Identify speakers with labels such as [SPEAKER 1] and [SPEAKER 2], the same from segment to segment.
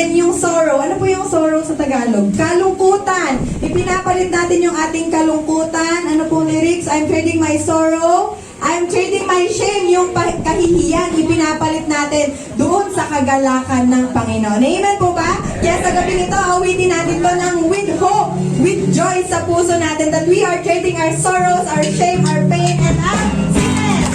[SPEAKER 1] natin yung sorrow. Ano po yung sorrow sa Tagalog? Kalungkutan. Ipinapalit natin yung ating kalungkutan. Ano po lyrics? I'm trading my sorrow. I'm trading my shame, yung kahihiyan, ipinapalit natin doon sa kagalakan ng Panginoon. Amen po ba? Kaya sa gabi nito, awitin natin to ng with hope, with joy sa puso natin that we are trading our sorrows, our shame, our pain, and our sickness.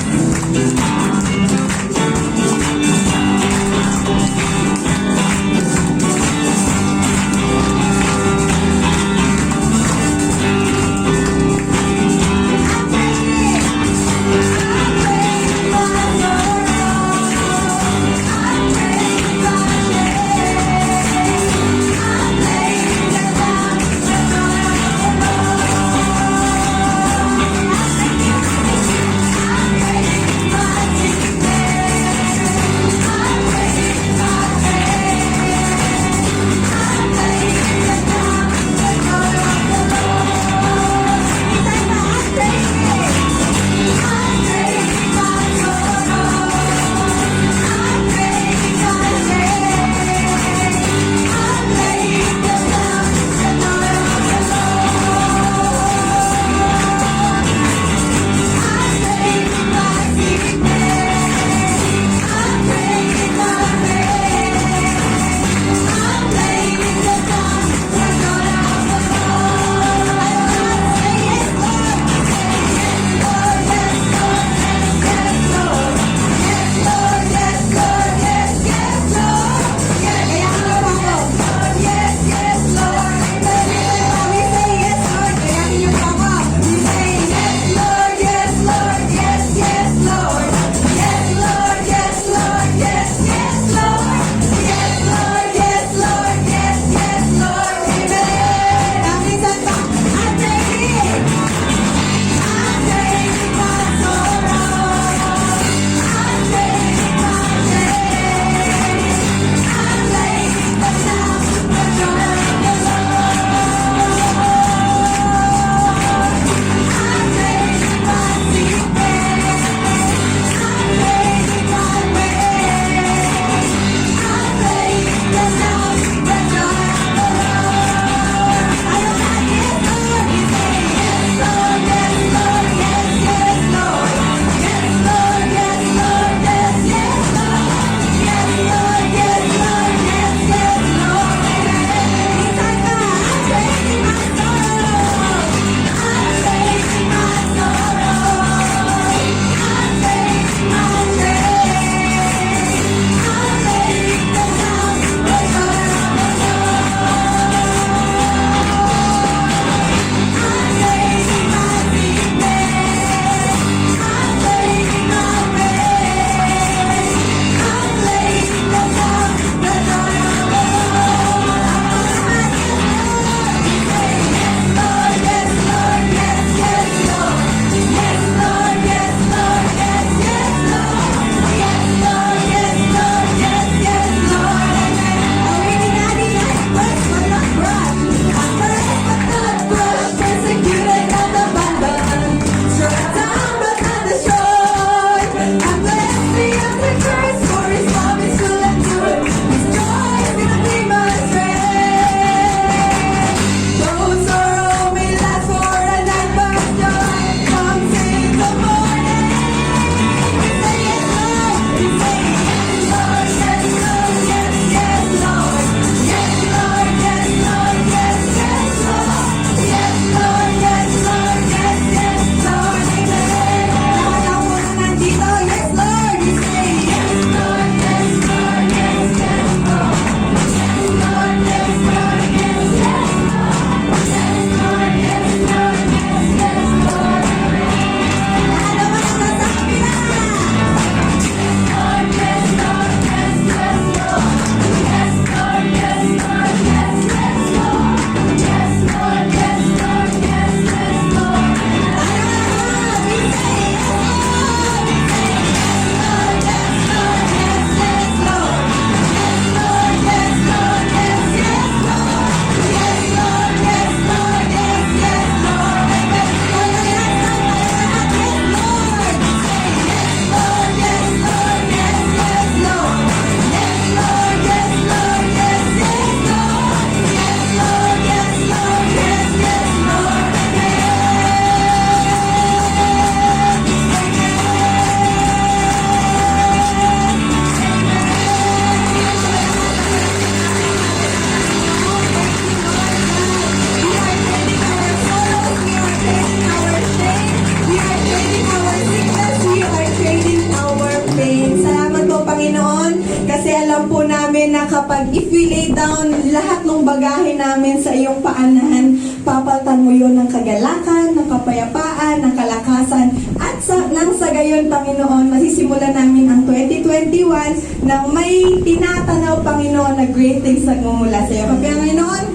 [SPEAKER 1] lahat ng bagahe namin sa iyong paanan. Papaltan mo yon ng kagalakan, ng kapayapaan, ng kalakasan. At nang sa gayon, Panginoon, masisimulan namin ang 2021 nang may tinatanaw, Panginoon, na great things na mumula sa iyo. Kaya Panginoon,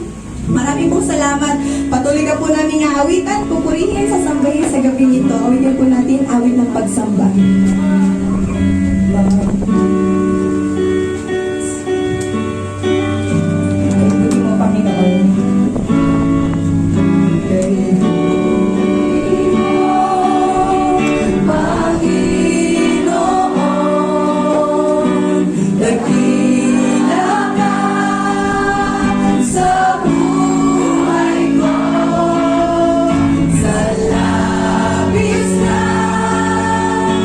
[SPEAKER 1] maraming pong salamat. Patuloy ka po namin aawitan, pupurihin, sasambahin sa gabi ito. Awitin po natin awit ng pagsamba. Pagbuti mo, Panginoon. Panginoon, dakila ka sa buhay ko, sa labis na pagmamahal mo.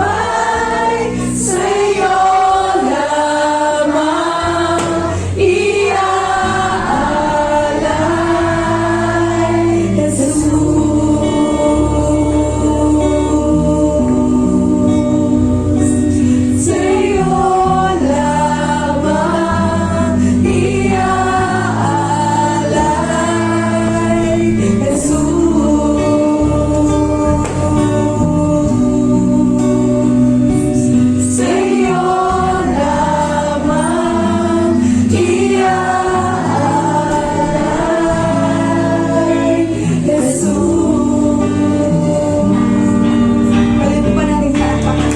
[SPEAKER 1] buhay sa'yo lamang iaalay, Jesus. Sa'yo lamang iaalay, Jesus. Sa'yo lamang iaalay, Jesus. Balik po ba natin sa apakan?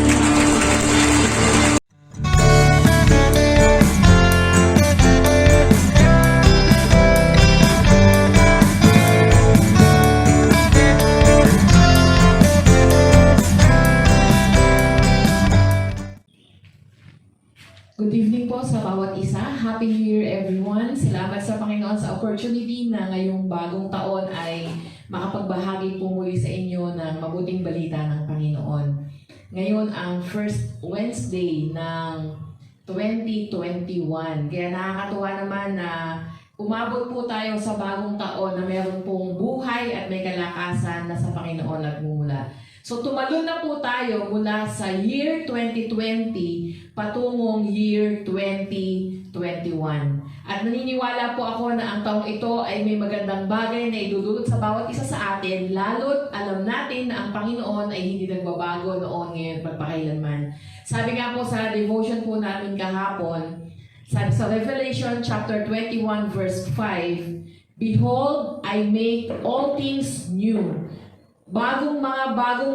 [SPEAKER 2] Good evening po sa bawat isa. Happy New Year everyone. Salamat sa Panginoon sa opportunity na ngayong bagong taon ay makapagbahagi po muli sa inyo ng mabuting balita ng Panginoon. Ngayon ang first Wednesday ng 2021. Kaya nakakatuwa naman na umabot po tayo sa bagong taon na meron pong buhay at may kalakasan na sa Panginoon nagmumula. So tumalon na po tayo mula sa year 2020 patungong year 2021. At naniniwala po ako na ang taong ito ay may magandang bagay na idudulot sa bawat isa sa atin, lalo't alam natin na ang Panginoon ay hindi nagbabago noon, ngayon, pagpakailanman. Sabi nga po sa devotion po namin kahapon, sabi sa Revelation chapter 21 verse 5, Behold, I make all things new. Bagong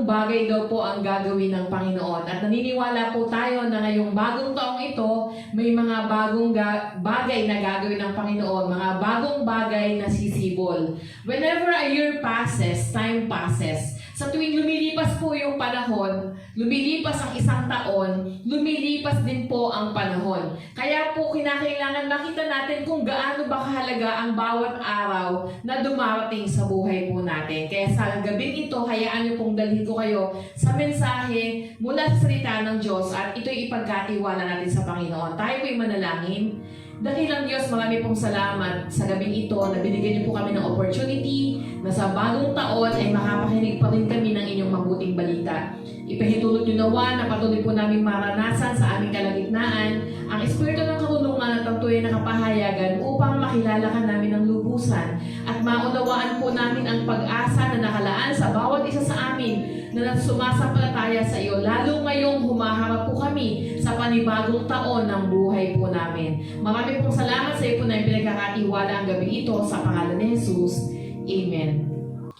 [SPEAKER 2] bagay daw po ang gagawin ng Panginoon. At naniniwala po tayo na ngayong bagong taong ito, may mga bagong bagay na gagawin ng Panginoon, mga bagong bagay na sisibol. Whenever a year passes, time passes. Sa tuwing lumilipas po yung panahon, lumilipas ang isang taon, lumilipas din po ang panahon. Kaya po kinakailangan makita natin kung gaano ba kahalaga ang bawat araw na dumarating sa buhay po natin. Kaya sa gabing ito, hayaan niyo pong dalhin ko kayo sa mensahe mula sa salita ng Diyos at ito'y ipagkatiwala natin sa Panginoon. Tayo po'y manalangin. Dakilang Diyos, marami pong salamat sa gabing ito na binigyan niyo po kami ng opportunity na sa bagong taon ay makapakinig pa rin kami ng inyong mabuting balita. Ipahintulot niyo nawa na patuloy po namin maranasan sa aming kalagitnaan ang espiritu ng karunungan at ang tunay na kapahayagan upang makilala ka namin ng lubusan at maunawaan po namin ang pag-asa na nakalaan sa bawat isa sa amin na sumasampalataya sa iyo, lalo ngayong humaharap po kami sa panibagong taon ng buhay po namin. Marami pong salamat sa iyo po na pinagkakatiwala ang gabi ito sa pangalan ni Jesus. Amen.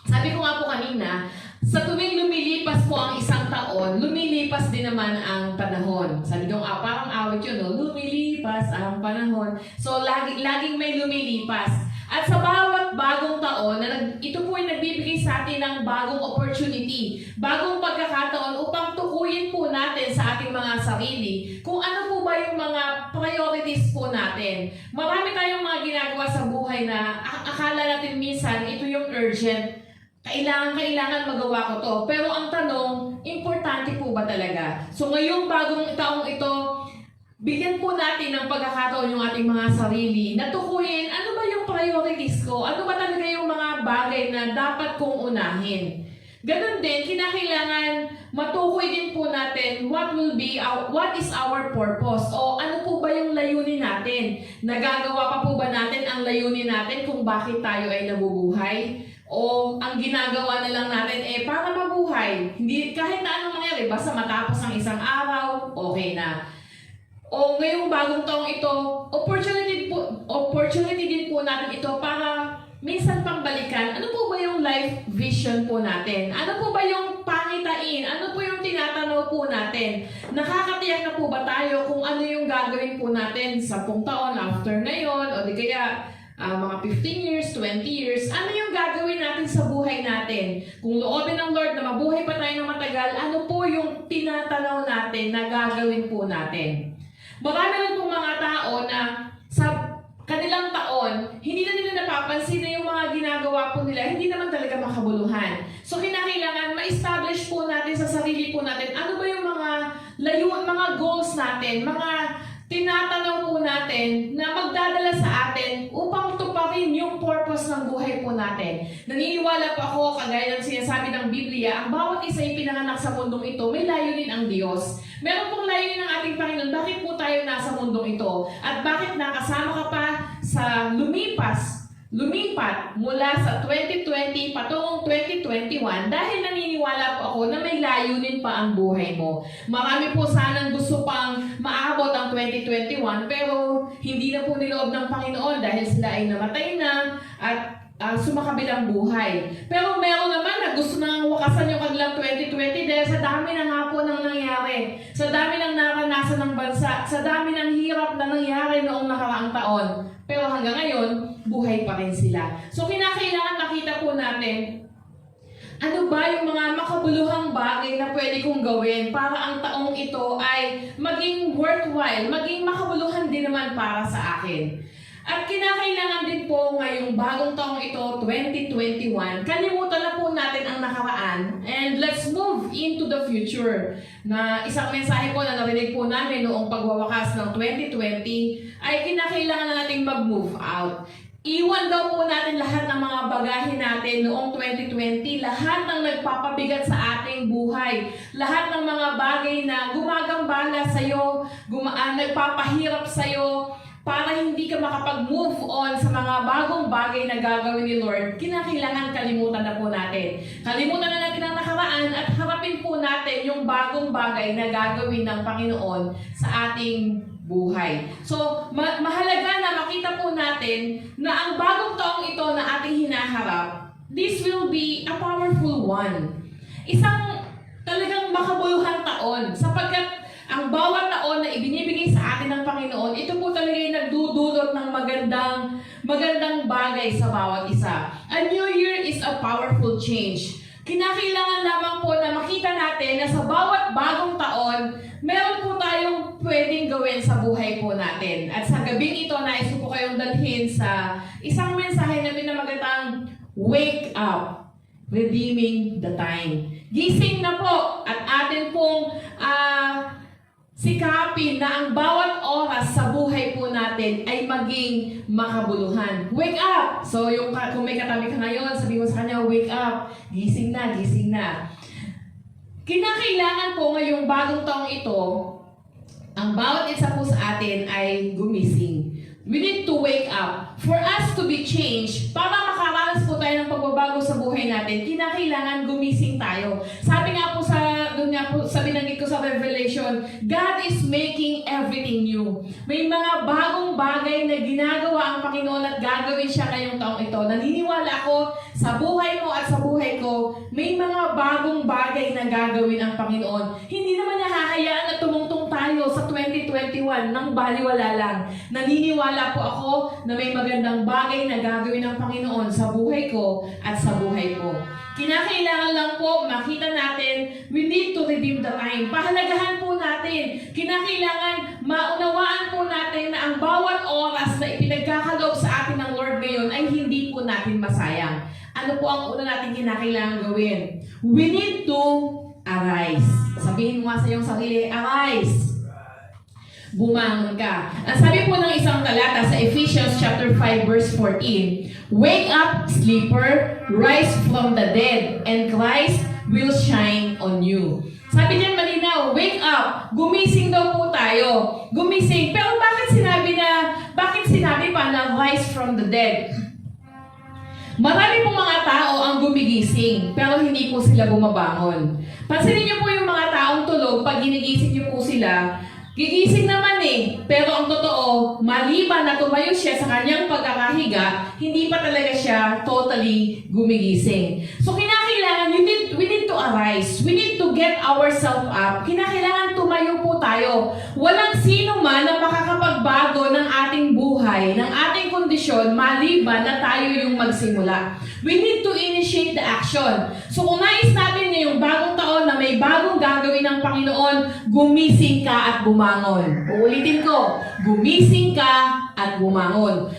[SPEAKER 2] Sabi ko nga po kanina, sa tuwing lumilipas po ang isang taon, lumilipas din naman ang panahon. Sabi ko parang awit yun, no? Lumilipas ang panahon. So, laging may lumilipas. At sa bawat bagong taon, ito po ay nagbibigay sa atin ng bagong opportunity, bagong pagkakataon upang tukuyin po natin sa ating mga sarili kung ano po ba yung mga priorities po natin. Marami tayong mga ginagawa sa buhay na akala natin minsan ito yung urgent. Kailangan magawa ko to. Pero ang tanong, importante po ba talaga? So ngayong bagong taong ito, bigyan po natin ng pagkakataon yung ating mga sarili na tukuyin ano ba yung priorities ko? Ano ba talaga yung mga bagay na dapat kong unahin? Ganon din, kinakailangan matukoy din po natin what is our purpose? O ano po ba yung layunin natin? Nagagawa pa po ba natin ang layunin natin kung bakit tayo ay nabubuhay? O ang ginagawa na lang natin para mabuhay? Hindi, kahit na anong mangyari, basta matapos ang isang araw, okay na. O ngayong bagong taong ito, opportunity din po natin ito para minsan pang balikan, ano po ba yung life vision po natin? Ano po ba yung pangitain? Ano po yung tinatanaw po natin? Nakakatiyak na po ba tayo kung ano yung gagawin po natin 10 taon after na yon o di kaya mga 15 years, 20 years, ano yung gagawin natin sa buhay natin? Kung loobin ng Lord na mabuhay pa tayo ng matagal, ano po yung tinatanaw natin na gagawin po natin? Marami rin pong mga tao na sa kanilang taon, hindi na nila napapansin na yung mga ginagawa po nila, hindi naman talaga makabuluhan. So kinakailangan ma-establish po natin sa sarili po natin, ano ba yung mga layuan, mga goals natin, mga tinatanaw po natin na magdadala sa atin upang tuparin yung purpose ng buhay po natin. Naniniwala po ako, kagaya ng sinasabi ng Biblia, ang bawat isa yung pinanganak sa mundong ito, may layunin ang Diyos. Meron pong layunin ng ating Panginoon, bakit po tayo nasa mundong ito? At bakit nakasama ka pa sa lumipat mula sa 2020 patungong 2021 dahil naniniwala po ako na may layunin pa ang buhay mo. Marami po sanang gusto pang maabot ang 2021 pero hindi na po niloob ng Panginoon dahil sila ay namatay na at sumakabilang buhay. Pero meron naman na gusto nang wakasan yung kanilang 2020 dahil sa dami na nga po nang nangyari, sa dami ng naranasan ng bansa, sa dami ng hirap na nangyari noong nakaraang taon. Pero hanggang ngayon, buhay pa rin sila. So kinakailangan makita po natin, ano ba yung mga makabuluhang bagay na pwede kong gawin para ang taong ito ay maging worthwhile, maging makabuluhan din naman para sa akin. At kinakailangan din po ngayong bagong taong ito, 2021, kalimutan na po natin ang nakaraan and let's move into the future. Na isang mensahe po na narinig po namin noong pagwawakas ng 2020 ay kinakailangan na nating mag-move out. Iwan daw po natin lahat ng mga bagahe natin noong 2020, lahat ng nagpapabigat sa ating buhay, lahat ng mga bagay na gumagambala sa'yo, nagpapahirap sa'yo, para hindi ka makapag-move on sa mga bagong bagay na gagawin ni Lord, kinakailangan kalimutan na po natin. Kalimutan na natin ang nakaraan at harapin po natin yung bagong bagay na gagawin ng Panginoon sa ating buhay. So, mahalaga na makita po natin na ang bagong taong ito na ating hinaharap, this will be a powerful one. Isang talagang makabuluhan taon sapagkat ang bawat taon na ibinibigay sa atin ng Panginoon, ito po talaga yung nagdudulot ng magandang bagay sa bawat isa. A new year is a powerful change. Kinakailangan lamang po na makita natin na sa bawat bagong taon, meron po tayong pwedeng gawin sa buhay po natin. At sa gabing ito, nais ko po kayong dalhin sa isang mensahe na pinamagatang Wake Up, Redeeming the Time. Gising na po at atin pong sikapin na ang bawat oras sa buhay po natin ay maging makabuluhan. Wake up! So, kung may katabi ka ngayon, sabi mo sa kanya, wake up! Gising na, gising na. Kinakailangan po ngayong bagong taong ito, ang bawat isa po sa atin ay gumising. We need to wake up. For us to be changed, para makaranas po tayo ng pagbabago sa buhay natin, kinakailangan gumising tayo. Sabi nga po sa binanggit ko sa Revelation, God is making everything new. May mga bagong bagay na ginagawa ang Panginoon at gagawin siya ngayong taong ito. Naniniwala ako sa buhay mo at sa buhay ko, may mga bagong bagay na gagawin ang Panginoon. Hindi naman niya hahayaan na tumungtong tayo sa 2021 nang baliwala lang. Naniniwala po ako na may magandang bagay na gagawin ng Panginoon sa buhay ko at sa buhay ko. Kinakailangan lang po makita natin, we need to redeem the time. Pahalagahan po natin. Kinakailangan maunawaan po natin na ang bawat oras na ipinagkakaloob sa atin ng Lord ngayon ay hindi po natin masayang. Ano po ang una natin kinakailangan gawin? We need to arise. Sabihin mo nga sa iyong sarili, arise. Bumangon ka. Ang sabi po ng isang talata sa Ephesians chapter 5 verse 14, wake up, sleeper, rise from the dead, and Christ will shine on you. Sabi diyan malinaw, wake up, gumising daw po tayo. Gumising. Pero bakit sinabi pa na rise from the dead? Marami pong mga tao ang gumigising, pero hindi po sila bumabangon. Pansinin niyo po yung mga taong tulog, pag ginigising niyo po sila, gigising naman pero ang totoo, maliban na tumayo siya sa kanyang pagkakahiga, hindi pa talaga siya totally gumigising. So kinakailangan, we need to arise. We need to get ourselves up. Kinakailangan tumayo po tayo. Walang sino man na makakapagbago ng ating buhay, ng ating kondisyon, kondisyon maliban na tayo yung magsimula. We need to initiate the action. So kung nais natin ngayong bagong taon na may bagong gagawin ng Panginoon, gumising ka at bumangon. Uulitin ko, gumising ka at bumangon.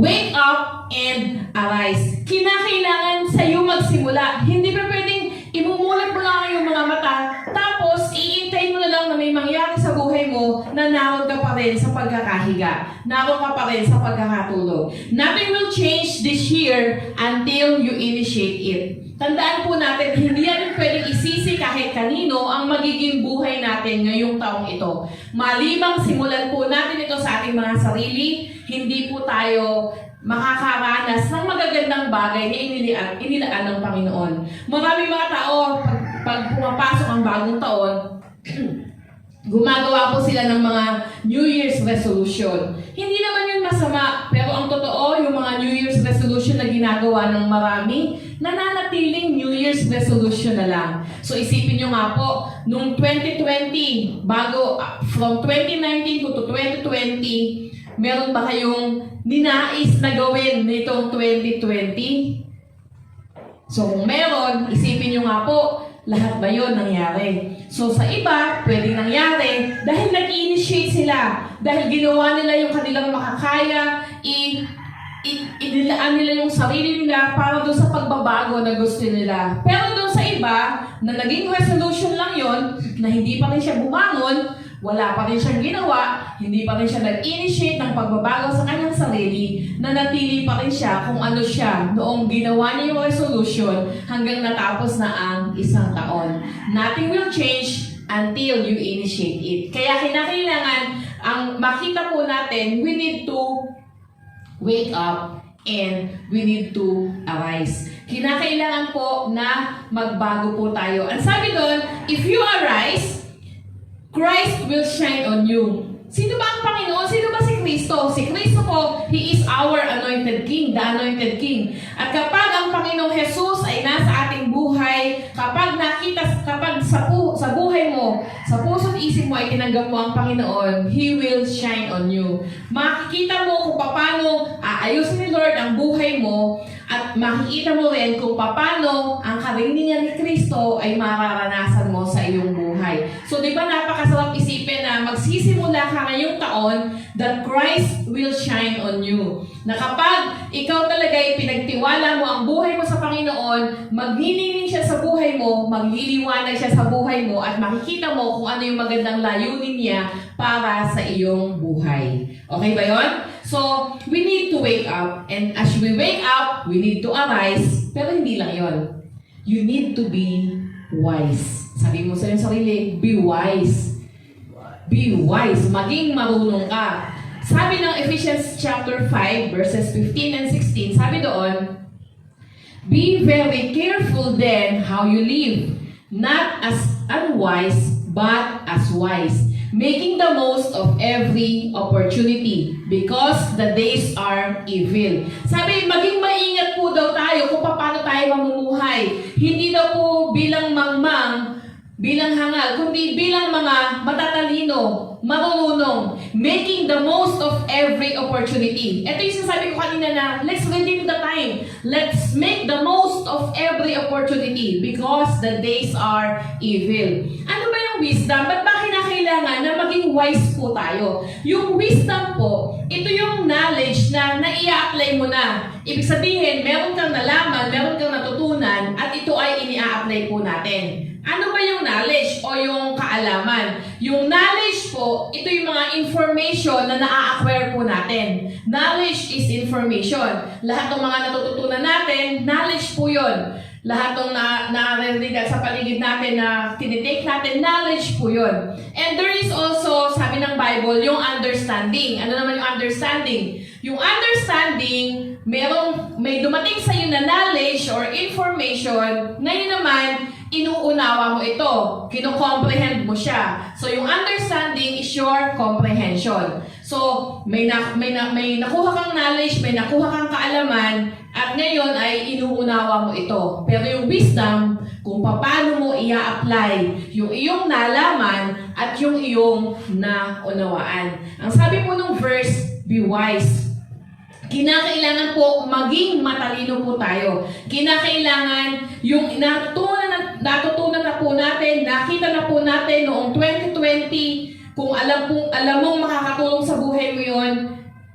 [SPEAKER 2] Wake up and arise. Kinakailangan sa iyo magsimula. Hindi pa pwedeng imumulat mo lang yung mga mata, tapos iintayin mo na lang na may mangyari sa buhay mo na naroon ka pa rin sa pagkakahiga. Naroon ka pa rin sa pagkakatulog. Nothing will change this year until you initiate it. Tandaan po natin, hindi natin pwedeng isisi kahit kanino ang magiging buhay natin ngayong taong ito. Malimang simulan po natin ito sa ating mga sarili, hindi po tayo makakaranas ng magagandang bagay na inilaan ng Panginoon. Maraming mga tao, pag pumapasok ang bagong taon, gumagawa po sila ng mga New Year's resolution. Hindi naman yun masama, pero ang totoo, yung mga New Year's resolution na ginagawa ng marami, nananatiling New Year's resolution na lang. So isipin nyo nga po, nung 2020, from 2019 to 2020, meron ba kayong ninais na gawin nitong 2020? So kung meron, isipin nyo nga po, lahat ba yun nangyari? So sa iba, pwedeng nangyari dahil nag-initiate sila. Dahil ginawa nila yung kanilang makakaya, inilaan nila yung sarili nila para doon sa pagbabago na gusto nila. Pero doon sa iba, na naging resolution lang yon, na hindi pa rin siya bumangon, wala pa rin siyang ginawa, hindi pa rin siya nag-initiate ng pagbabago sa kanyang sarili, nanatili pa rin siya kung ano siya noong ginawa niya yung resolution hanggang natapos na ang isang taon. Nothing will change until you initiate it. Kaya kinakailangan, ang makita po natin, we need to wake up and we need to arise. Kinakailangan po na magbago po tayo. Ang sabi doon, if you arise, Christ will shine on you. Sino ba ang Panginoon? Sino ba si Kristo? Si Kristo po, He is our anointed King, the anointed King. At kapag ang Panginoong Jesus ay nasa ating buhay, kapag sa buhay mo, sa puso't isip mo ay tinanggap mo ang Panginoon, He will shine on you. Makikita mo kung paano aayusin ni Lord ang buhay mo, at makikita mo rin kung paano ang karingningan ni Kristo ay mararanasan mo sa iyong buhay. So, di ba napakasarap isipin na magsisimula ka ngayong taon that Christ will shine on you. Na kapag ikaw talaga ay pinagtiwala mo ang buhay mo sa Panginoon, magninining siya sa buhay mo, magliliwanag siya sa buhay mo, at makikita mo kung ano yung magandang layunin niya para sa iyong buhay. Okay ba yun? So, we need to wake up. And as we wake up, we need to arise. Pero hindi lang yon. You need to be wise. Sabi mo sa iyong sarili, be wise. Be wise. Maging marunong ka. Sabi ng Ephesians chapter 5, verses 15 and 16, sabi doon, be very careful then how you live, not as unwise, but as wise, making the most of every opportunity because the days are evil. Sabi, maging maingat po daw tayo kung paano tayo mamumuhay. Hindi daw po bilang mangmang, bilang hangal, kundi bilang mga matatalino, marunong, making the most of every opportunity. Ito yung sinasabi ko kanina na, let's redeem the time. Let's make the most of every opportunity because the days are evil. Ano ba yung wisdom? Ba't ba kinakailangan na maging wise po tayo? Yung wisdom po, ito yung knowledge na nai-apply mo na. Ibig sabihin, meron kang nalaman, meron kang natutunan, at ito ay ini-apply po natin. Ano ba yung knowledge o yung kaalaman? Yung knowledge po, ito yung mga information na na-acquire po natin. Knowledge is information. Lahat ng mga natututunan natin, knowledge po yun. Lahat ng naririnig sa paligid natin na tinitake natin, knowledge po yun. And there is also, sabi ng Bible, yung understanding. Ano naman yung understanding? Yung understanding, may dumating sa iyo na knowledge or information, ngayon naman, inuunawa mo ito. Kino-comprehend mo siya. So, yung understanding is your comprehension. So, may nakuha kang knowledge, may nakuha kang kaalaman, at ngayon ay inuunawa mo ito. Pero yung wisdom, kung paano mo i-apply yung iyong nalaman at yung iyong naunawaan. Ang sabi po nung verse, be wise. Kinakailangan po maging matalino po tayo. Kinakailangan yung natutunan na po natin, nakita na po natin noong 2020, kung alam mong makakatulong sa buhay mo yun,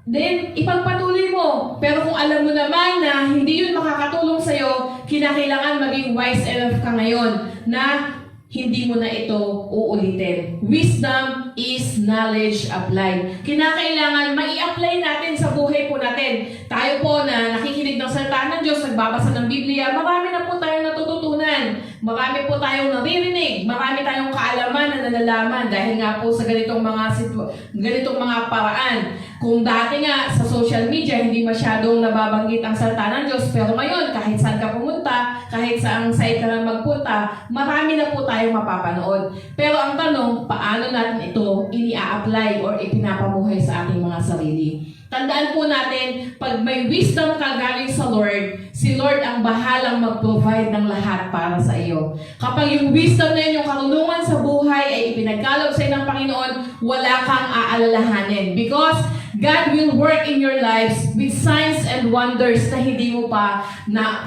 [SPEAKER 2] then ipagpatuloy mo. Pero kung alam mo naman na hindi yun makakatulong sa'yo, kinakailangan maging wise enough ka ngayon na hindi mo na ito uulitin. Wisdom is knowledge applied. Kinakailangan mai-apply natin sa buhay po natin. Tayo po na nakikinig ng salita ng Diyos, nagbabasa ng Biblia, marami na po tayong natututunan. Marami po tayong naririnig. Marami tayong kaalaman na nalalaman dahil nga po sa ganitong mga paraan. Kung dati nga sa social media, hindi masyadong nababanggit ang salita ng Diyos, pero ngayon, kahit saan ka pumunta, kahit saang site ka na magpunta, marami na po tayong mapapanood. Pero ang tanong, paano natin ito ini-apply or ipinapamuhay sa ating mga sarili? Tandaan po natin, pag may wisdom ka galing sa Lord, si Lord ang bahalang mag-provide ng lahat para sa iyo. Kapag yung wisdom na yun, yung karunungan sa buhay ay ipinagkaloob sa iyo ng Panginoon, wala kang aalalahanin. Because God will work in your lives with signs and wonders na hindi mo pa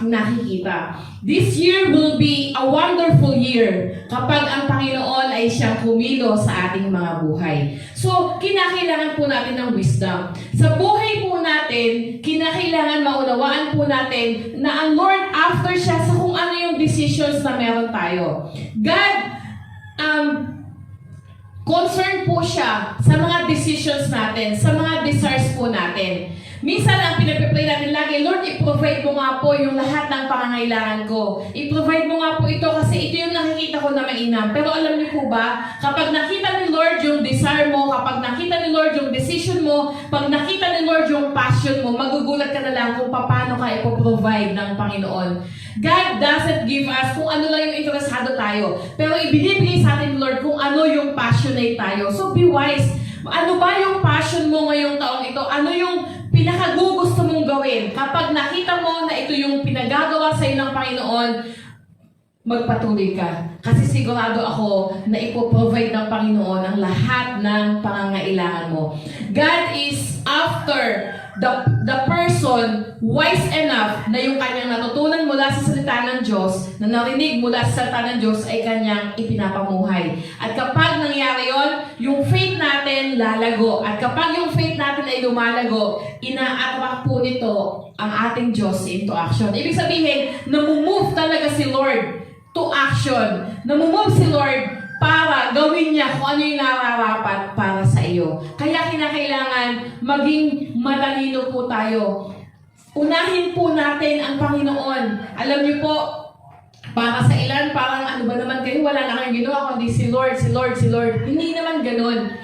[SPEAKER 2] nakikita. This year will be a wonderful year kapag ang Panginoon ay siyang kumilo sa ating mga buhay. So, kinakailangan po natin ng wisdom. Sa buhay po natin, kinakailangan maunawaan po natin na ang Lord after siya sa kung ano yung decisions na meron tayo. God, concerned po siya sa mga decisions natin, sa mga desires po natin. Minsan ang pinag-pray natin lagi, Lord, i-provide mo nga po yung lahat ng pangangailangan ko. I-provide mo nga po ito kasi ito yung nakikita ko na mainam. Pero alam niyo po ba, kapag nakita ni Lord yung desire mo, kapag nakita ni Lord yung decision mo, pag nakita ni Lord yung passion mo, magugulat ka na lang kung paano ka ipoprovide ng Panginoon. God doesn't give us kung ano lang yung interesado tayo. Pero ibinibigay sa atin, Lord, kung ano yung passionate tayo. So be wise. Ano ba yung passion mo ngayong taong ito? Ano yung pinakagugusto mong gawin? Kapag nakita mo na ito yung pinagagawa sa iyo ng Panginoon, magpatuloy ka. Kasi sigurado ako na ipoprovide ng Panginoon ang lahat ng pangangailangan mo. God is after the person wise enough na yung kanyang natutunan mula sa salita ng Diyos, na narinig mula sa salita ng Diyos ay kanyang ipinapamuhay. At kapag nangyari yon, yung faith natin lalago. At kapag yung faith natin ay lumalago, ina-attract po nito ang ating Diyos into action. Ibig sabihin, namumove talaga si Lord to action. Namumove si Lord para gawin niya kung ano yung nararapat para sa iyo. Kaya kinakailangan maging matalino po tayo. Unahin po natin ang Panginoon. Alam niyo po, para sa ilan, parang ano ba naman kayo, wala na kayong ginawa, kundi si Lord, si Lord, si Lord. Hindi naman ganun.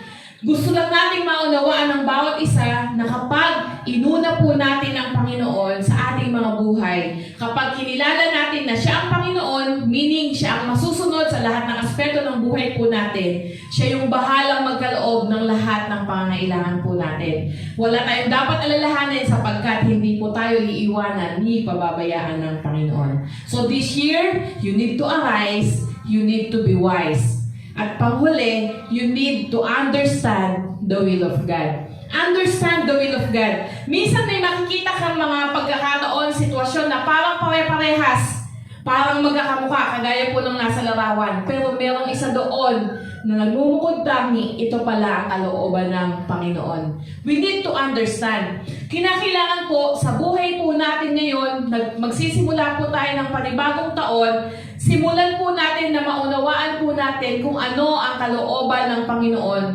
[SPEAKER 2] Gusto lang nating maunawaan ng bawat isa na kapag inuna po natin ang Panginoon sa ating mga buhay, kapag kinilala natin na siya ang Panginoon, meaning siya ang masusunod sa lahat ng aspeto ng buhay po natin, siya yung bahalang magkaloob ng lahat ng pangangailangan po natin. Wala tayong dapat alalahanin sapagkat hindi po tayo iiwanan ni pababayaan ng Panginoon. So this year, you need to arise, you need to be wise. At panghuli, you need to understand the will of God. Understand the will of God. Minsan may makikita kang mga pagkakataon, sitwasyon na parang pare-parehas, parang magkakamukha, kagaya po ng nasa larawan. Pero merong isa doon na nagmumukod tangi, ito pala ang kalooban ng Panginoon. We need to understand. Kinakailangan po, sa buhay po natin ngayon, magsisimula po tayo ng panibagong taon, simulan po natin na maunawaan po natin kung ano ang kalooban ng Panginoon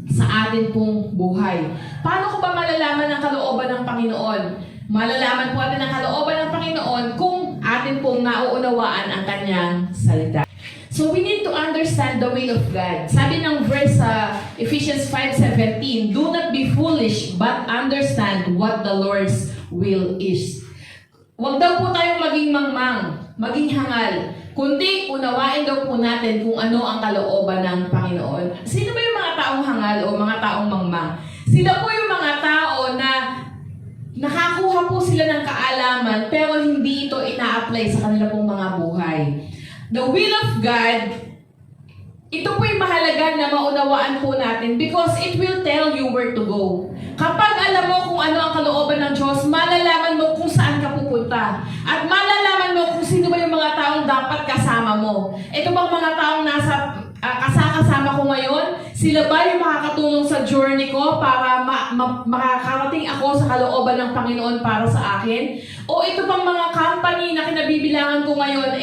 [SPEAKER 2] sa atin pong buhay. Paano ko ba malalaman ang kalooban ng Panginoon? Malalaman po natin ang kalooban ng Panginoon kung atin pong nauunawaan ang kanyang salita. So we need to understand the will of God. Sabi ng verse sa Ephesians 5:17, do not be foolish, but understand what the Lord's will is. Huwag daw po tayong maging mangmang, maging hangal, kundi unawain daw po natin kung ano ang kalooban ng Panginoon. Sino ba yung mga taong hangal o mga taong mangmang? Sila po yung mga tao na nakakuha po sila ng kaalaman pero hindi ito ina-apply sa kanila pong mga buhay. The will of God, ito po yung mahalaga na maunawaan po natin because it will tell you where to go. Kapag alam mo kung ano ang kalooban ng Diyos, malalaman mo kung saan ka pupunta. At malalaman mo kung sino ba yung mga taong dapat kasama mo. Ito bang mga taong nasa kasama ko ngayon? Sila ba yung makakatulong sa journey ko para makakarating ako sa kalooban ng Panginoon para sa akin? O ito bang mga company na kinabibilangan ko ngayon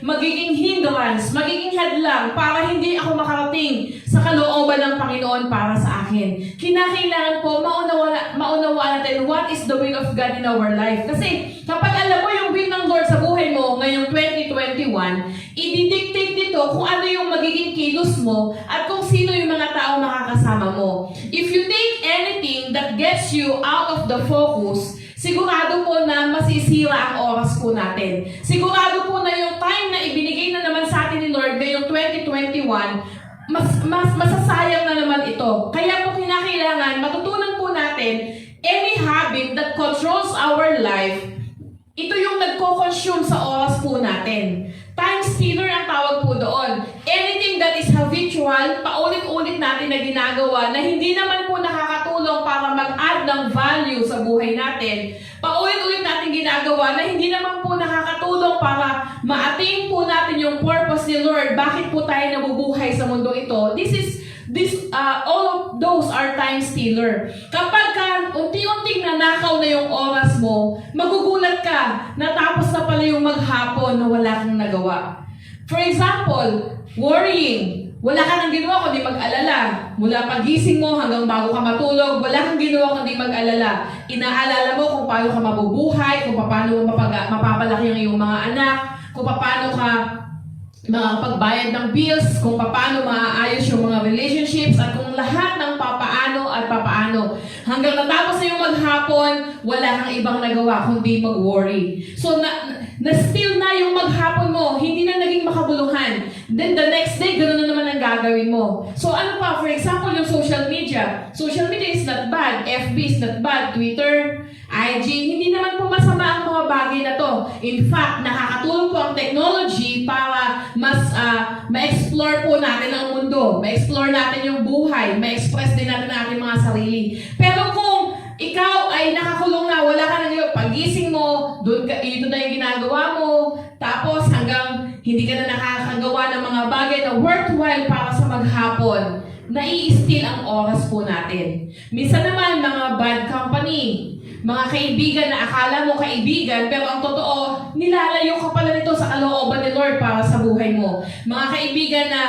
[SPEAKER 2] magiging hindrance, magiging hadlang para hindi ako makarating sa kalooban ng Panginoon para sa akin? Kinakailangan po maunawaan natin what is the will of God in our life. Kasi kapag alam mo yung will ng Lord sa buhay mo ngayong 2021, i-dictate dito kung ano yung magiging kilos mo at kung sino yung mga tao makakasama mo. If you take anything that gets you out of the focus, sigurado po na masisira ang oras po natin. Sigurado po na yung time na ibinigay na naman sa atin ni Lord ngayong 2021, masasayang na naman ito. Kaya po kinakailangan matutunan po natin any habit that controls our life, ito yung nagko-consume sa oras po natin. Time stealer ang tawag po doon. Anything that is habitual, paulit-ulit natin na ginagawa na hindi naman po nakakatulong para mag-add ng value sa buhay natin. Paulit-ulit natin ginagawa na hindi naman po nakakatulong para ma-attain po natin yung purpose ni Lord. Bakit po tayo nabubuhay sa mundo ito? All of those are time stealer. Kapag unti-unting nanakaw na yung oras mo, magugulat ka, natapos na pala yung maghapon na wala kang nagawa. For example, worrying. Wala ka nang ginawa kundi mag-alala. Mula pagising mo hanggang bago ka matulog, wala kang ginawa kundi mag-alala. Inaalala mo kung paano ka mabubuhay, kung paano mo mapapalaki ang iyong mga anak, kung paano ka makakapagbayad ng bills, kung paano maaayos yung mga relationships, at kung lahat ng papaano at papaano. Hanggang natapos na yung maghapon, wala kang ibang nagawa kundi mag-worry. So, na-steal na yung maghapon mo, hindi na naging makabuluhan. Then the next day, ganoon na naman ang gagawin mo. So ano pa? For example, yung social media. Social media is not bad. FB is not bad. Twitter, IG, hindi naman po masama ang mga bagay na to. In fact, nakakatulong po ang technology para mas ma-explore po natin ang mundo. Ma-explore natin yung buhay. Ma-express din natin ang ating mga sarili. Pero kung ikaw ay nakakulong na, wala ka nang pagising mo, ito na yung ginagawa mo, tapos hanggang hindi ka na nakakagawa ng mga bagay na worthwhile para sa maghapon, nai-steal ang oras po natin. Minsan naman, mga bad company, mga kaibigan na akala mo kaibigan, pero ang totoo, nilalayo ka pala nito sa kalooban ni Lord para sa buhay mo. Mga kaibigan na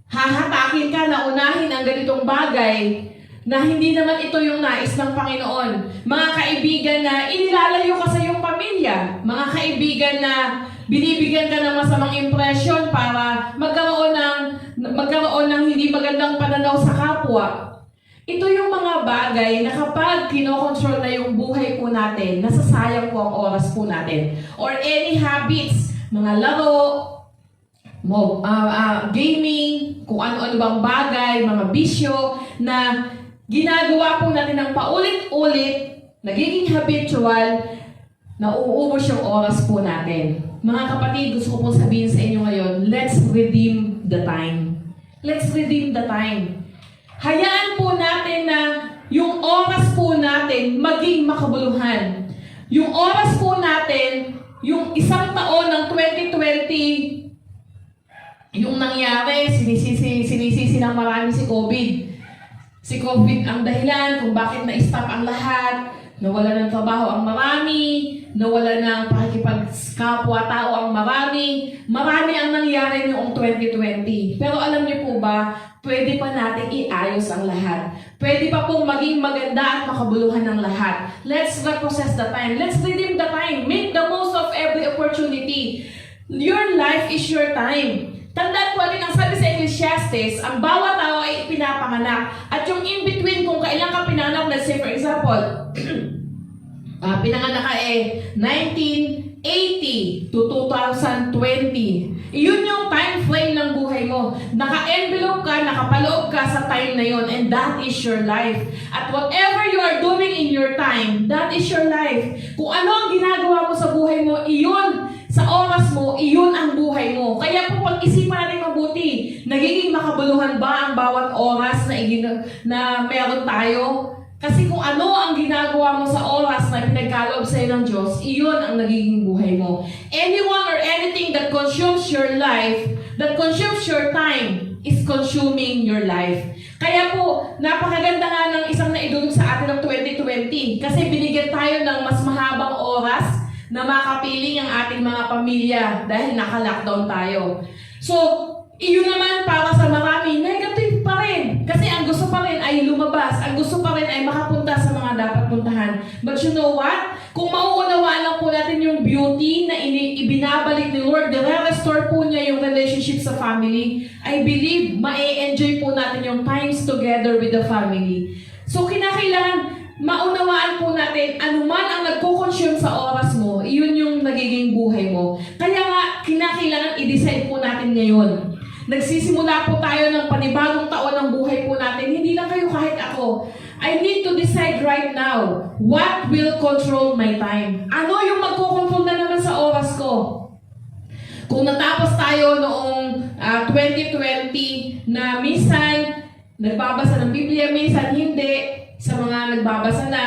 [SPEAKER 2] hahatakin ka na unahin ang ganitong bagay, na hindi naman ito yung nais ng Panginoon. Mga kaibigan na inilalayo ka sa iyong pamilya. Mga kaibigan na binibigyan ka ng masamang impression para magkaroon ng hindi magandang pananaw sa kapwa. Ito yung mga bagay na kapag kinokontrol na yung buhay po natin, nasasayang po ang oras po natin. Or any habits, mga laro, gaming, kung ano-ano bang bagay, mga bisyo na ginagawa po natin ng paulit-ulit, nagiging habitual, na uuubos yung oras po natin. Mga kapatid, gusto ko pong sabihin sa inyo ngayon, let's redeem the time. Let's redeem the time. Hayaan po natin na yung oras po natin maging makabuluhan. Yung oras po natin, yung isang taon ng 2020, yung nangyari, sinisisi ng marami si COVID. Si COVID ang dahilan kung bakit na-stop ang lahat, nawala ng trabaho ang marami, nawala ng pakikipagkapwa-tao ang marami. Marami ang nangyari noong 2020. Pero alam niyo po ba, pwede pa natin iayos ang lahat. Pwede pa pong maging maganda at makabuluhan ng lahat. Let's repossess the time. Let's redeem the time. Make the most of every opportunity. Your life is your time. Tandaan po rin ang sabi sa Ecclesiastes, ang bawat tao ay pinapanganak. At yung in-between kung kailan ka pinanganak, let's say for example, pinanganak ka 1980 to 2020. Iyon yung time frame ng buhay mo. Naka-envelope ka, nakapaloob ka sa time na yon, and that is your life. At whatever you are doing in your time, that is your life. Kung ano ang ginagawa mo sa buhay mo, iyon. Sa oras mo, iyon ang buhay mo. Kaya po pag-isipan natin mabuti, nagiging makabuluhan ba ang bawat oras na meron tayo? Kasi kung ano ang ginagawa mo sa oras na pinagkaloob sa'yo ng Diyos, iyon ang nagiging buhay mo. Anyone or anything that consumes your life, that consumes your time, is consuming your life. Kaya po, napakaganda nga ng isang naidulog sa atin ng 2020 kasi binigyan tayo ng mas mahabang oras na makapiling ang ating mga pamilya dahil naka-lockdown tayo. So, iyon naman para sa marami, negative pa rin. Kasi ang gusto pa rin ay lumabas. Ang gusto pa rin ay makapunta sa mga dapat puntahan. But you know what? Kung mauunawaan lang po natin yung beauty na ibinabalik ni Lord, nire-restore po niya yung relationship sa family, I believe, ma-enjoy po natin yung times together with the family. So, kinakailangan maunawaan po natin, anuman ang nagko-consume sa oras mo, iyon yung nagiging buhay mo. Kaya nga, kinakailangan i-decide po natin ngayon. Nagsisimula po tayo ng panibagong taon ng buhay po natin. Hindi lang kayo, kahit ako. I need to decide right now, what will control my time? Ano yung magko-control na naman sa oras ko? Kung natapos tayo noong 2020 na minsan nagbabasa ng Biblia, minsan hindi, sa mga nagbabasa na,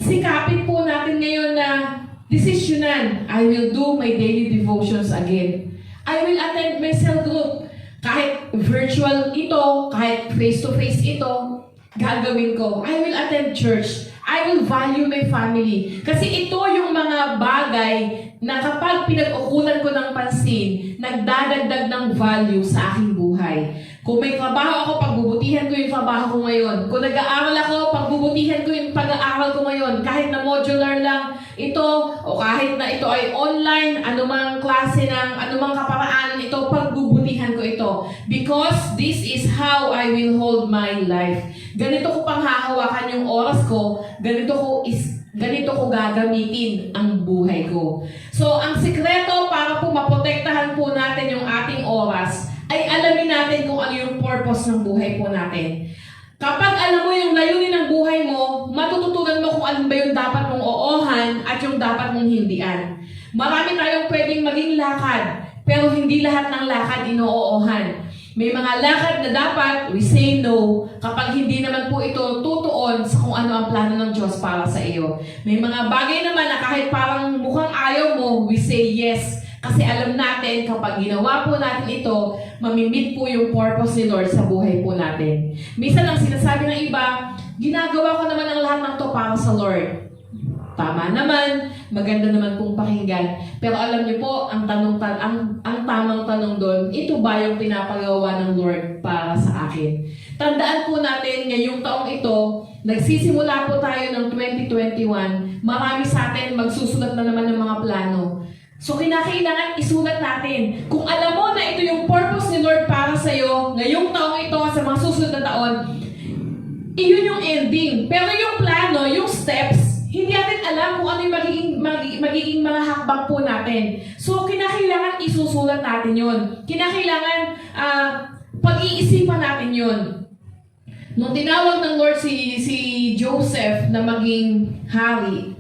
[SPEAKER 2] sikapin po natin ngayon na desisyonan, I will do my daily devotions again. I will attend my cell group. Kahit virtual ito, kahit face-to-face ito, gagawin ko. I will attend church. I will value my family. Kasi ito yung mga bagay na kapag pinag-ukulan ko ng pansin, nagdadagdag ng value sa aking buhay. Kung may trabaho ako, pagbubutihan ko yung trabaho ko ngayon. Kung nag-aaral ako, pagbubutihan ko yung pag-aaral ko ngayon. Kahit na modular lang ito, o kahit na ito ay online, anumang klase ng, anumang kaparaan, ito, pagbubutihan ko ito. Because this is how I will hold my life. Ganito ko pang hahawakan yung oras ko, ganito ko gagamitin ang buhay ko. So, ang sikreto para po maprotektahan po natin yung ating oras, ay alamin natin kung ano yung purpose ng buhay po natin. Kapag alam mo yung layunin ng buhay mo, matututunan mo kung ano ba yung dapat mong oohan at yung dapat mong hindian. Marami tayong pwedeng maging lakad, pero hindi lahat ng lakad inooohan. May mga lakad na dapat we say no kapag hindi naman po ito tutuon sa kung ano ang plano ng Diyos para sa iyo. May mga bagay naman na kahit parang mukhang ayaw mo, we say yes. Kasi alam natin, kapag ginawa po natin ito, mamimit po yung purpose ni Lord sa buhay po natin. Minsan ang sinasabi ng iba, ginagawa ko naman ang lahat ng to para sa Lord. Tama naman, maganda naman pong pakinggan. Pero alam niyo po, ang tamang tanong doon, ito ba yung pinapagawa ng Lord para sa akin? Tandaan po natin, ngayong taong ito, nagsisimula po tayo ng 2021, marami sa atin magsusulat na naman ng mga plano. So, kinakailangan isulat natin. Kung alam mo na ito yung purpose ni Lord para sa'yo, ngayong taong ito, sa mga susunod na taon, iyon yung ending. Pero yung plano, yung steps, hindi natin alam kung ano yung magiging mga hakbang po natin. So, kinakailangan isusulat natin yun. Kinakailangan pag-iisipan natin yun. Nung tinawag ng Lord si Joseph na maging hari,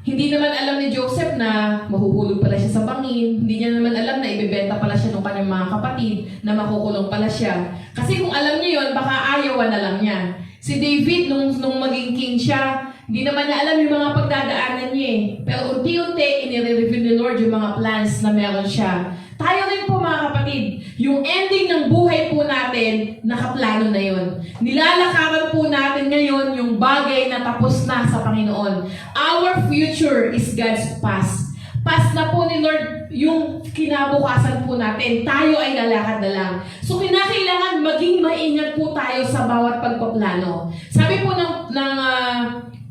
[SPEAKER 2] hindi naman alam ni Joseph na mahuhulog pala siya sa bangin. Hindi niya naman alam na ibebenta pala siya ng kanyang mga kapatid na makukulong pala siya. Kasi kung alam niya yun, baka ayawan na lang niya. Si David, nung maging king siya, hindi naman niya alam yung mga pagdadaanan niya eh. Pero unti-unti, inire-reveal ni Lord yung mga plans na meron siya. Tayo rin po mga kapatid, yung ending ng buhay po natin, nakaplano na yun. Nilalakaran po natin ngayon yung bagay na tapos na sa Panginoon. Our future is God's past. Past na po ni Lord yung kinabukasan po natin. Tayo ay lalakad na lang. So, kinakailangan maging maingat po tayo sa bawat pagpaplano. Sabi po ng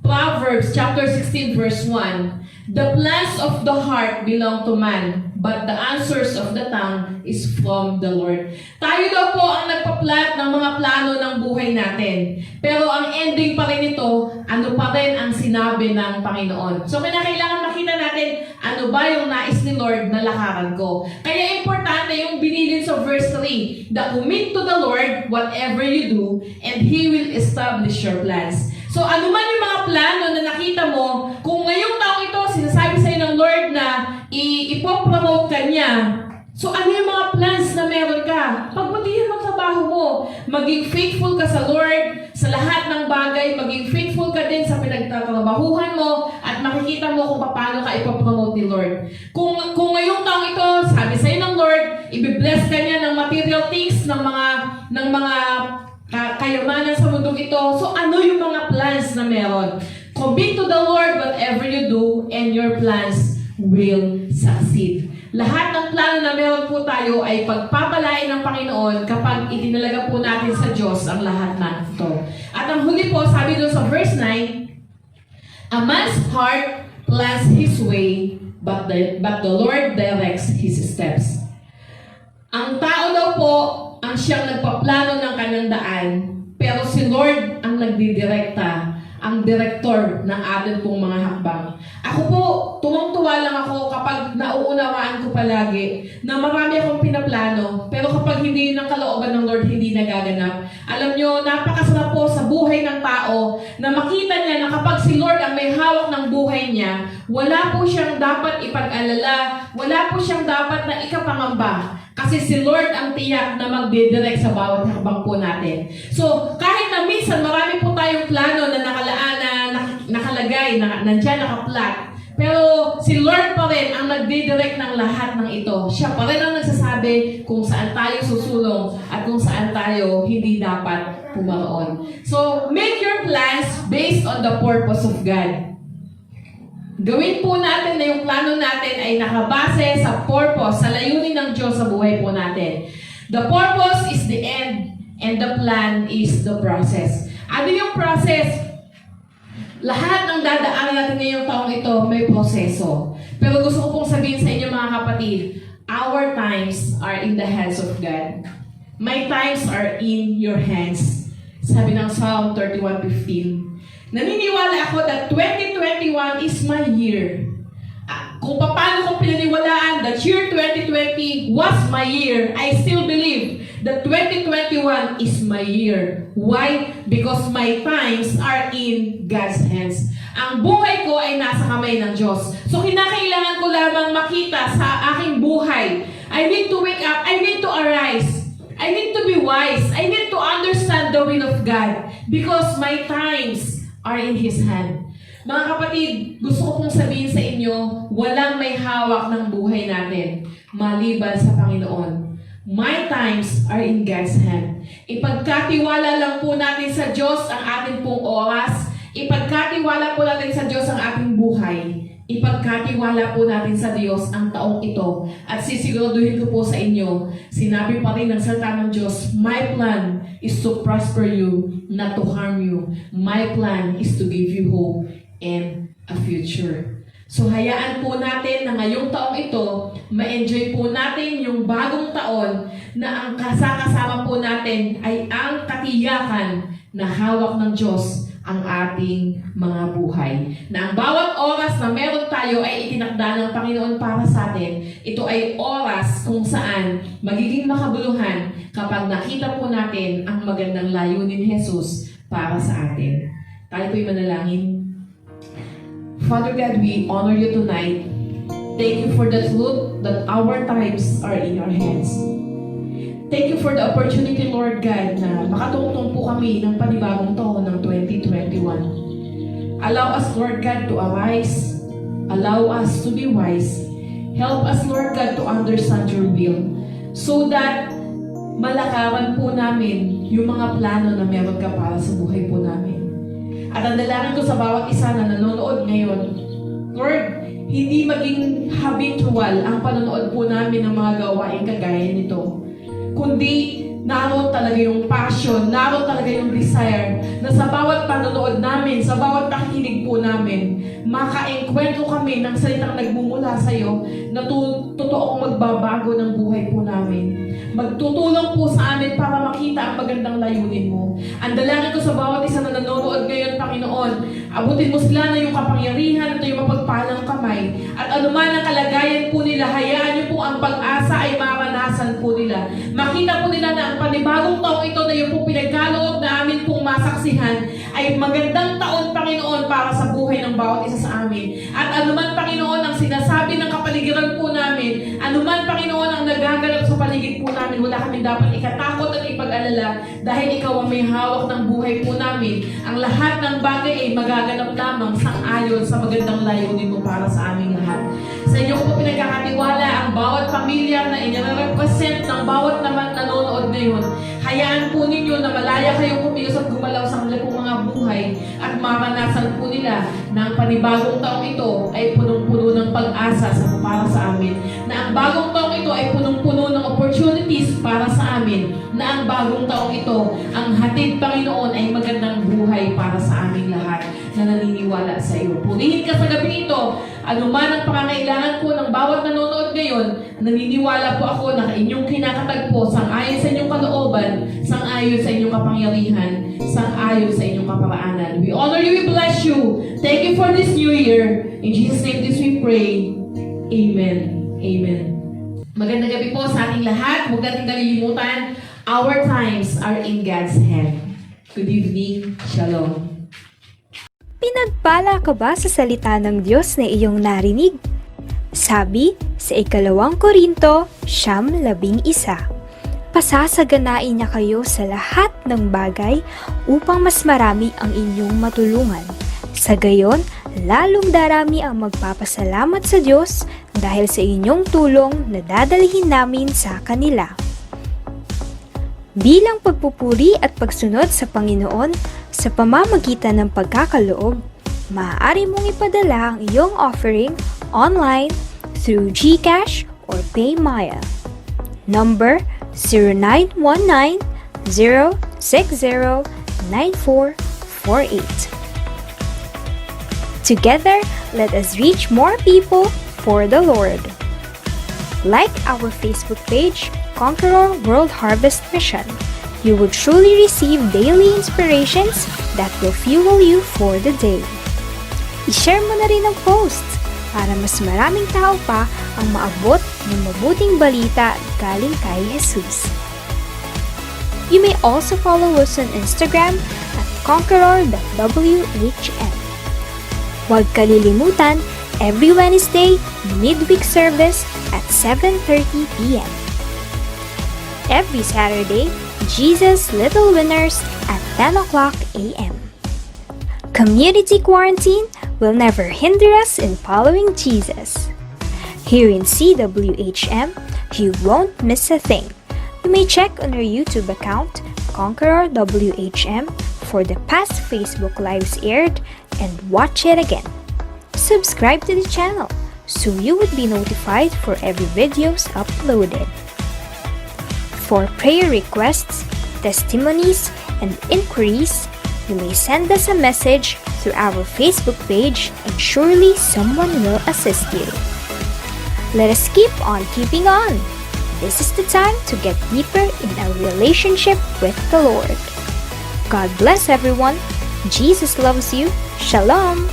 [SPEAKER 2] Proverbs chapter 16 verse 1, the plans of the heart belong to man, but the answers of the tongue is from the Lord. Tayo daw po ang nagpa-plot ng mga plano ng buhay natin. Pero ang ending pa rin ito, ano pa rin ang sinabi ng Panginoon. So, kailangan makita natin ano ba yung nais ni Lord na lakaran ko. Kaya importante yung binilin sa verse 3, that commit to the Lord whatever you do, and He will establish your plans. So, ano man yung mga plano na nakita mo, kung ngayong taong ito, sinasabi sa'yo ng Lord na ipopromote ka niya, so ano yung mga plans na meron ka? Pagbutihan mo trabaho trabaho mo. Maging faithful ka sa Lord sa lahat ng bagay. Maging faithful ka din sa pinagtatrabahuhan mo at makikita mo kung paano ka ipopromote ni Lord. Kung ngayong taong ito, sabi sa'yo ng Lord, ibibless ka niya ng material things, ng mga kayamanan sa mundong ito. So ano yung mga plans na meron? Commit to the Lord whatever you do and your plans will succeed. Lahat ng plano na meron po tayo ay pagpapalain ng Panginoon kapag itinalaga po natin sa Diyos ang lahat ng ito. At ang huli po, sabi doon sa verse 9, a man's heart plans his way, but the Lord directs his steps. Ang tao daw po ang siyang nagpaplano ng kanyang daan, pero si Lord ang nagdidirekta, ang direktor ng atin pong mga hakbang. Ako po, tuwang-tuwa lang ako kapag nauunawaan ko palagi na marami akong pinaplano, pero kapag hindi ng kalooban ng Lord, hindi nagaganap. Alam nyo, napakasarap po sa buhay ng tao na makita niya na kapag si Lord ang may hawak ng buhay niya, wala po siyang dapat ipag-alala, wala po siyang dapat na ikapangamba. Kasi si Lord ang tiyak na magdidirect sa bawat hakbang po natin. So, kahit na minsan marami po tayong plano na nakalagay, nandyan, nakaplat. Pero si Lord pa rin ang nagdidirect ng lahat ng ito. Siya pa rin ang nagsasabi kung saan tayo susulong at kung saan tayo hindi dapat pumaroon. So, make your plans based on the purpose of God. Gawin po natin na yung plano natin ay nakabase sa purpose, sa layunin ng Diyos sa buhay po natin. The purpose is the end and the plan is the process. Ano yung process? Lahat ng dadaanan natin ngayong taong ito may proseso. Pero gusto ko pong sabihin sa inyo mga kapatid, our times are in the hands of God. My times are in your hands. Sabi ng Psalm 31:15. Naniniwala ako that 2021 is my year. Kung paano kong pinaniwalaan that year 2020 was my year, I still believe that 2021 is my year. Why? Because my times are in God's hands. Ang buhay ko ay nasa kamay ng Diyos. So kinakailangan ko lamang makita sa aking buhay. I need to wake up. I need to arise. I need to be wise. I need to understand the will of God. Because my times are in His hand. Mga kapatid, gusto ko pong sabihin sa inyo, walang may hawak ng buhay natin maliban sa Panginoon. My times are in God's hand. Ipagkatiwala lang po natin sa Diyos ang ating pong oras. Ipagkatiwala po natin sa Diyos ang ating buhay. Ipagkatiwala po natin sa Diyos ang taong ito. At sisiguraduhin ko po sa inyo, sinabi pa rin ng salita ng Diyos, my plan is to prosper you, not to harm you. My plan is to give you hope and a future. So hayaan po natin na ngayong taong ito, ma-enjoy po natin yung bagong taon na ang kasama po natin ay ang katiyakan na hawak ng Diyos ang ating mga buhay. Na ang bawat oras na meron tayo ay itinakda ng Panginoon para sa atin. Ito ay oras kung saan magiging makabuluhan kapag nakita po natin ang magandang layunin ni Jesus para sa atin. Tayo po'y manalangin. Father God, we honor you tonight. Thank you for the truth that our times are in your hands. Thank you for the opportunity, Lord God, na makatungtong po kami ng panibagong taon ng 2021. Allow us, Lord God, to arise. Allow us to be wise. Help us, Lord God, to understand your will so that malakaran po namin yung mga plano na meron ka para sa buhay po namin. At ang dalangin ko sa bawat isa na nanonood ngayon, Lord, hindi maging habitual ang panonood po namin ng mga gawain kagaya nito. Kundi naroon talaga yung passion, naroon talaga yung desire na sa bawat panonood namin, sa bawat pakikinig po namin, maka-enkwentro kami ng salitang nagmumula sa iyo na totoong magbabago ng buhay po namin. Magtutulong po sa amin para makita ang magandang layunin mo. Ang dalangin ko sa bawat isa na nanonood ngayon, Panginoon, abutin mo sila na yung kapangyarihan at yung mapagpalang kamay. At anuman ang kalagayan po nila, hayaan niyo po ang pag-asa ay maranasan po nila. Makita po nila na ang panibagong taong ito na yung po pinagkaloob na amin pong masaksihan sasaksihan ay magandang taon, Panginoon, para sa buhay ng bawat isa sa amin. At anuman, Panginoon, ang sinasabi ng kapaligiran po namin, anuman, Panginoon, ang nagaganap sa paligid po namin, wala kami dapat ikatakot at ipag-alala dahil ikaw ang may hawak ng buhay po namin. Ang lahat ng bagay ay magaganap lamang sang-ayon sa magandang layunin mo para sa aming lahat. Sa inyo ko po pinagkakatiwala ang bawat pamilya na inire-represent ng bawat naman nanonood ngayon. Hayaan po ninyo na malaya kayong kumilos at gumalaw sa kanilang mga buhay at maranasan po nila na ang panibagong taong ito ay punong-puno ng pag-asa para sa amin. Na ang bagong taong ito ay punong-puno ng opportunities para sa amin. Na ang bagong taong ito, ang hatid, Panginoon, ay magandang buhay para sa aming lahat na naniniwala sa iyo. Purihin ka sa gabi ito. Anuman ang pangangailangan po ng bawat nanonood ngayon, naniniwala po ako na inyong kinakatagpo sang-ayon sa inyong kalooban, sang-ayon sa inyong kapangyarihan, sang-ayon sa inyong kaparaanan. We honor you, we bless you. Thank you for this new year. In Jesus' name this we pray. Amen. Amen. Magandang gabi po sa ating lahat. Huwag natin kalilimutan, our times are in God's hand. Good evening. Shalom.
[SPEAKER 3] Pinagpala ka ba sa salita ng Diyos na iyong narinig? Sabi sa 2 Korinto 11, pasasaganain niya kayo sa lahat ng bagay upang mas marami ang inyong matulungan. Sa gayon, lalong darami ang magpapasalamat sa Diyos dahil sa inyong tulong na dadalhin namin sa kanila. Bilang pagpupuri at pagsunod sa Panginoon sa pamamagitan ng pagkakaloob, maaari mong ipadala ang iyong offering online through GCash or PayMaya. Number 0919-060-9448. Together, let us reach more people for the Lord. Like our Facebook page, Conqueror World Harvest Mission. You will truly receive daily inspirations that will fuel you for the day. I-share mo na rin ang post para mas maraming tao pa ang maabot ng mabuting balita galing kay Jesus. You may also follow us on Instagram at conqueror.whm. Huwag kalilimutan, every Wednesday, midweek service at 7:30 p.m. Every Saturday, Jesus Little Winners at 10 o'clock a.m. Community quarantine will never hinder us in following Jesus. Here in CWHM, you won't miss a thing. You may check on our YouTube account, Conqueror WHM, for the past Facebook Lives aired and watch it again. Subscribe to the channel so you would be notified for every videos uploaded. For prayer requests, testimonies, and inquiries, you may send us a message through our Facebook page and surely someone will assist you. Let us keep on keeping on. This is the time to get deeper in our relationship with the Lord. God bless everyone. Jesus loves you. Shalom.